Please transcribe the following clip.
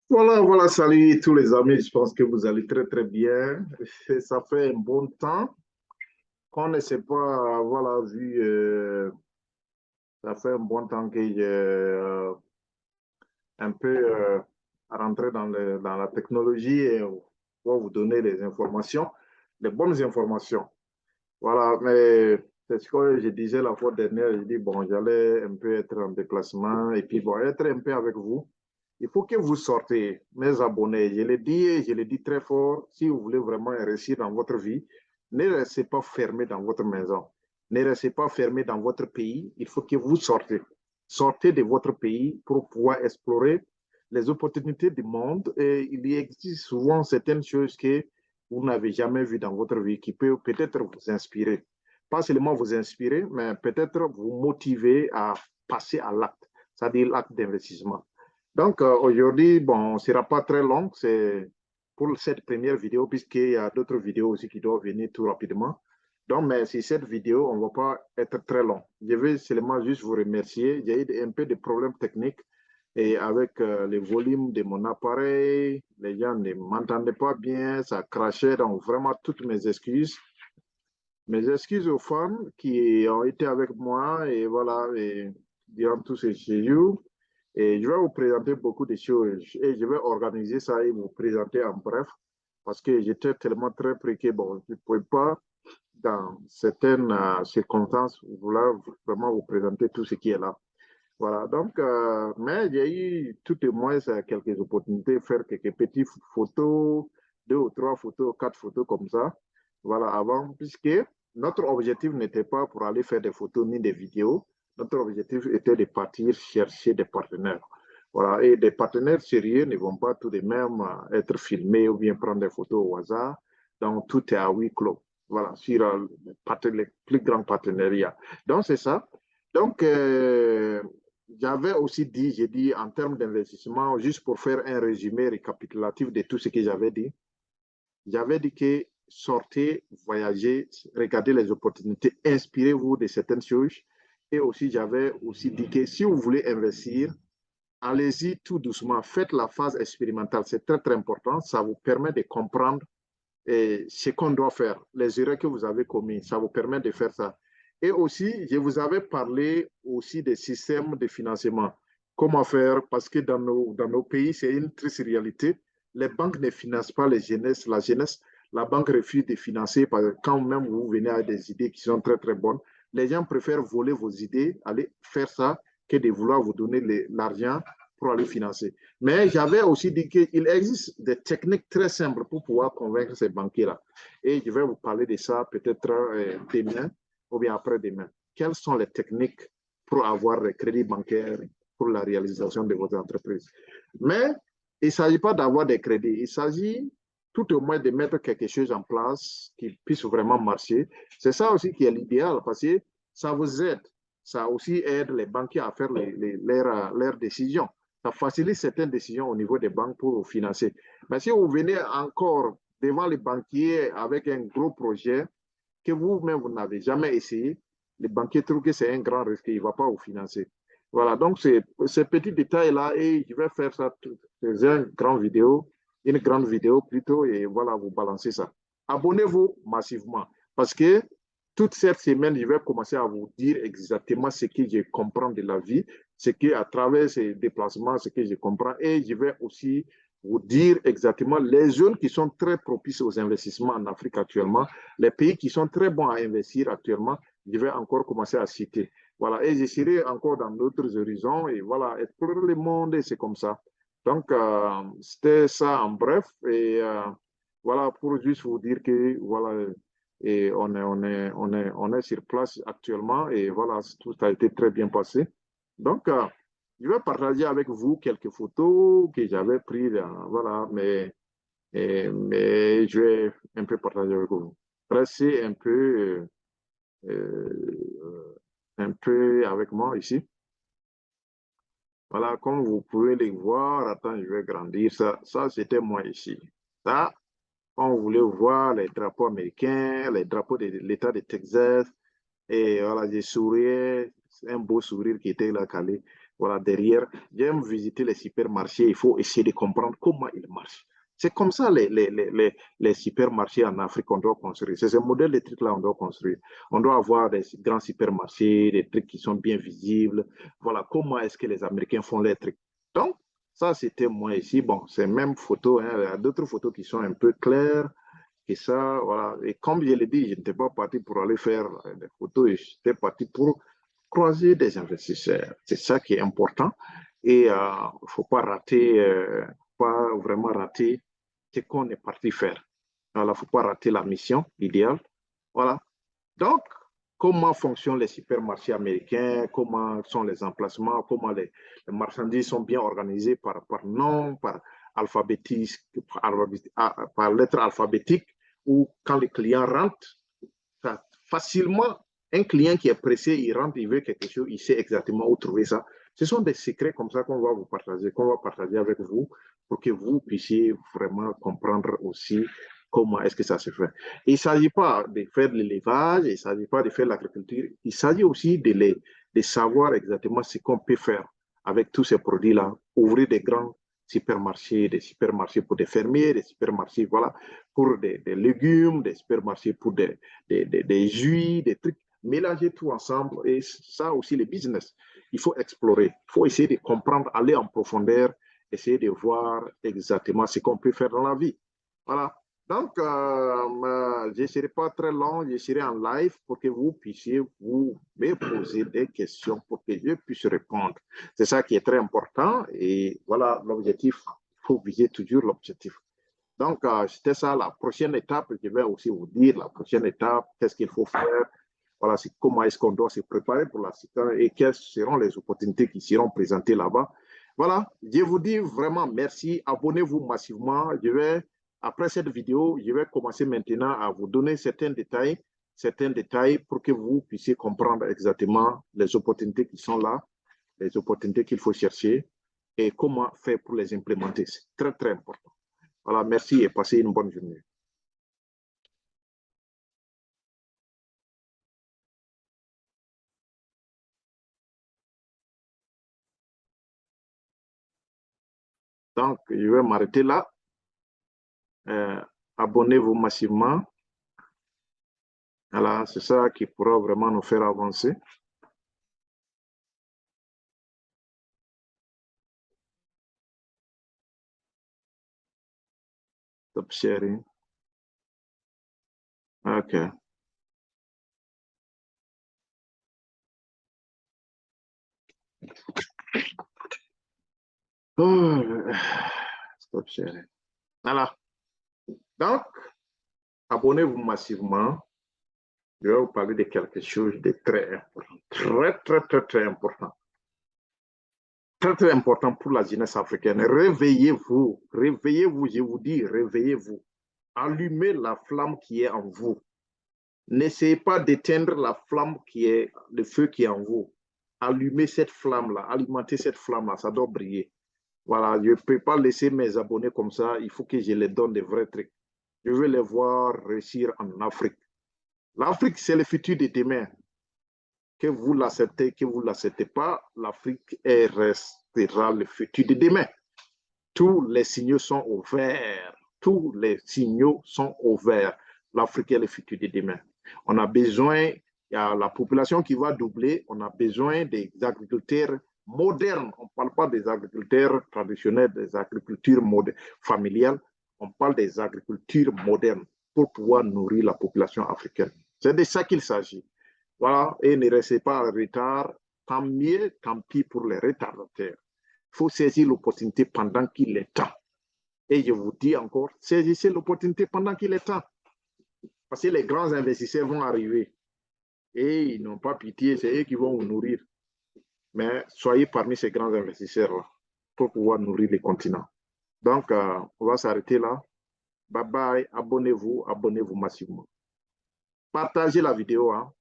Voilà, salut tous les amis, je pense que vous allez très très bien. Ça fait un bon temps qu'on ne s'est pas, voilà, vu, ça fait un bon temps que j'ai un peu rentré dans la technologie et pour vous donner les informations, les bonnes informations. Voilà, mais c'est ce que je disais la fois dernière, je dis, bon, j'allais un peu être en déplacement et puis, bon, être un peu avec vous. Il faut que vous sortez, mes abonnés. Je l'ai dit et je le dis très fort, si vous voulez vraiment réussir dans votre vie, ne restez pas fermé dans votre maison. Ne restez pas fermé dans votre pays. Il faut que vous sortez. Sortez de votre pays pour pouvoir explorer les opportunités du monde. Et il existe souvent certaines choses que vous n'avez jamais vues dans votre vie qui peuvent peut-être vous inspirer. Pas seulement vous inspirer, mais peut-être vous motiver à passer à l'acte, c'est-à-dire l'acte d'investissement. Donc, aujourd'hui, bon, on ne sera pas très long. C'est pour cette première vidéo, puisqu'il y a d'autres vidéos aussi qui doivent venir tout rapidement. Donc, mais si cette vidéo, on ne va pas être très long. Je vais seulement juste vous remercier. J'ai eu un peu de problèmes techniques et avec le volume de mon appareil, les gens ne m'entendaient pas bien, ça crachait. Donc, vraiment, toutes mes excuses. Mes excuses aux fans qui ont été avec moi et voilà, et durant tous ces jours. Et je vais vous présenter beaucoup de choses et je vais organiser ça et vous présenter en bref parce que j'étais tellement très pris que bon, je ne pouvais pas, dans certaines circonstances, vouloir vraiment vous présenter tout ce qui est là. Voilà, donc, mais j'ai eu tout au moins quelques opportunités de faire quelques petites photos, deux ou trois photos, quatre photos comme ça. Voilà, avant, puisque notre objectif n'était pas pour aller faire des photos ni des vidéos. Notre objectif était de partir chercher des partenaires. Voilà, et des partenaires sérieux ne vont pas tout de même être filmés ou bien prendre des photos au hasard. Donc, tout est à huis clos. Voilà, sur les plus grands partenariats. Donc, c'est ça. Donc, j'avais aussi dit, j'ai dit en termes d'investissement, juste pour faire un résumé récapitulatif de tout ce que j'avais dit que sortez, voyagez, regardez les opportunités, inspirez-vous de certaines choses. Et aussi, j'avais aussi dit que si vous voulez investir, allez-y tout doucement, faites la phase expérimentale, c'est très très important, ça vous permet de comprendre ce qu'on doit faire, les erreurs que vous avez commises, ça vous permet de faire ça. Et aussi, je vous avais parlé aussi des systèmes de financement. Comment faire, parce que dans nos pays, c'est une triste réalité. Les banques ne financent pas la jeunesse. La banque refuse de financer parce que quand même vous venez à des idées qui sont très très bonnes, les gens préfèrent voler vos idées, aller faire ça, que de vouloir vous donner l'argent pour aller financer. Mais j'avais aussi dit qu'il existe des techniques très simples pour pouvoir convaincre ces banquiers-là. Et je vais vous parler de ça peut-être demain ou bien après-demain. Quelles sont les techniques pour avoir le crédit bancaire pour la réalisation de votre entreprise? Mais il ne s'agit pas d'avoir des crédits, il s'agit tout au moins de mettre quelque chose en place qui puisse vraiment marcher. C'est ça aussi qui est l'idéal parce que ça vous aide. Ça aussi aide les banquiers à faire leurs décisions. Ça facilite certaines décisions au niveau des banques pour vous financer. Mais si vous venez encore devant les banquiers avec un gros projet que vous-même, vous n'avez jamais essayé, les banquiers trouvent que c'est un grand risque, il ne va pas vous financer. Voilà, donc ces petits détails-là, et je vais faire ça, c'est une grande vidéo plutôt, et voilà, vous balancez ça. Abonnez-vous massivement, parce que toute cette semaine, je vais commencer à vous dire exactement ce que je comprends de la vie, ce que à travers ces déplacements, ce que je comprends, et je vais aussi vous dire exactement les zones qui sont très propices aux investissements en Afrique actuellement, les pays qui sont très bons à investir actuellement, je vais encore commencer à citer. Voilà, et j'essaierai encore dans d'autres horizons, et voilà, explorer le monde, et c'est comme ça. Donc, c'était ça en bref, et voilà, pour juste vous dire que, voilà, et on est sur place actuellement, et voilà, tout a été très bien passé. Donc, je vais partager avec vous quelques photos que j'avais prises, voilà, mais je vais un peu partager avec vous. Restez un peu avec moi ici. Voilà, comme vous pouvez les voir, attends, je vais grandir ça. Ça, c'était moi ici. Ça, quand vous voulez voir les drapeaux américains, les drapeaux de l'État de Texas, et voilà, j'ai souriais, un beau sourire qui était là calé. voilà, derrière. J'aime visiter les supermarchés, il faut essayer de comprendre comment ils marchent. C'est comme ça les supermarchés en Afrique qu'on doit construire. C'est ce modèle de trucs-là qu'on doit construire. On doit avoir des grands supermarchés, des trucs qui sont bien visibles. Voilà, comment est-ce que les Américains font les trucs. Donc, ça, c'était moi ici. Bon, c'est même photo, hein. Il y a d'autres photos qui sont un peu claires. Et ça, voilà. Et comme je l'ai dit, je n'étais pas parti pour aller faire des photos, j'étais parti pour croiser des investisseurs. C'est ça qui est important. Et il ne faut pas rater, pas vraiment rater ce qu'on est parti faire. Il ne faut pas rater la mission idéale. Voilà. Donc, comment fonctionnent les supermarchés américains, comment sont les emplacements, comment les marchandises sont bien organisées par nom, par lettre alphabétique, ou quand les clients rentrent, facilement, un client qui est pressé, il rentre, il veut quelque chose, il sait exactement où trouver ça. Ce sont des secrets comme ça qu'on va vous partager, qu'on va partager avec vous pour que vous puissiez vraiment comprendre aussi comment est-ce que ça se fait. Il ne s'agit pas de faire l'élevage, il ne s'agit pas de faire l'agriculture, il s'agit aussi de savoir exactement ce qu'on peut faire avec tous ces produits-là, ouvrir des grands supermarchés, des supermarchés pour des fermiers, des supermarchés voilà, pour des légumes, des supermarchés pour des jus, des trucs. Mélanger tout ensemble et ça aussi le business. Il faut explorer, il faut essayer de comprendre, aller en profondeur, essayer de voir exactement ce qu'on peut faire dans la vie. Voilà. Donc, je ne serai pas très long, je serai en live pour que vous puissiez vous me poser des questions pour que je puisse répondre. C'est ça qui est très important et voilà l'objectif. Il faut viser toujours l'objectif. Donc, c'était ça la prochaine étape. Je vais aussi vous dire la prochaine étape, qu'est-ce qu'il faut faire. Voilà, comment est-ce qu'on doit se préparer pour la suite et quelles seront les opportunités qui seront présentées là-bas. Voilà, je vous dis vraiment merci. Abonnez-vous massivement. Après cette vidéo, je vais commencer maintenant à vous donner certains détails pour que vous puissiez comprendre exactement les opportunités qui sont là, les opportunités qu'il faut chercher et comment faire pour les implémenter. C'est très, très important. Voilà, merci et passez une bonne journée. Donc, je vais m'arrêter là. Abonnez-vous massivement. Voilà, c'est ça qui pourra vraiment nous faire avancer. Stop sharing. OK. Oh, stop sharing. Voilà. Donc, abonnez-vous massivement. Je vais vous parler de quelque chose de très important. Très, très, très, très important. Très, très important pour la jeunesse africaine. Réveillez-vous. Réveillez-vous, je vous dis, réveillez-vous. Allumez la flamme qui est en vous. N'essayez pas d'éteindre la flamme qui est, le feu qui est en vous. Allumez cette flamme-là, alimentez cette flamme-là, ça doit briller. Voilà, je ne peux pas laisser mes abonnés comme ça, il faut que je les donne des vrais trucs. Je veux les voir réussir en Afrique. L'Afrique, c'est le futur de demain. Que vous l'acceptez, que vous ne l'acceptez pas, l'Afrique restera le futur de demain. Tous les signaux sont ouverts. Tous les signaux sont ouverts. L'Afrique est le futur de demain. On a besoin, il y a la population qui va doubler, on a besoin des agriculteurs modernes. On ne parle pas des agriculteurs traditionnels, des agricultures familiales, on parle des agricultures modernes pour pouvoir nourrir la population africaine. C'est de ça qu'il s'agit. Voilà, et ne restez pas en retard, tant mieux, tant pis pour les retardataires. Il faut saisir l'opportunité pendant qu'il est temps. Et je vous dis encore, saisissez l'opportunité pendant qu'il est temps. Parce que les grands investisseurs vont arriver. Et ils n'ont pas pitié, c'est eux qui vont vous nourrir. Mais soyez parmi ces grands investisseurs-là pour pouvoir nourrir les continents. Donc, on va s'arrêter là. Bye bye, abonnez-vous massivement. Partagez la vidéo. Hein.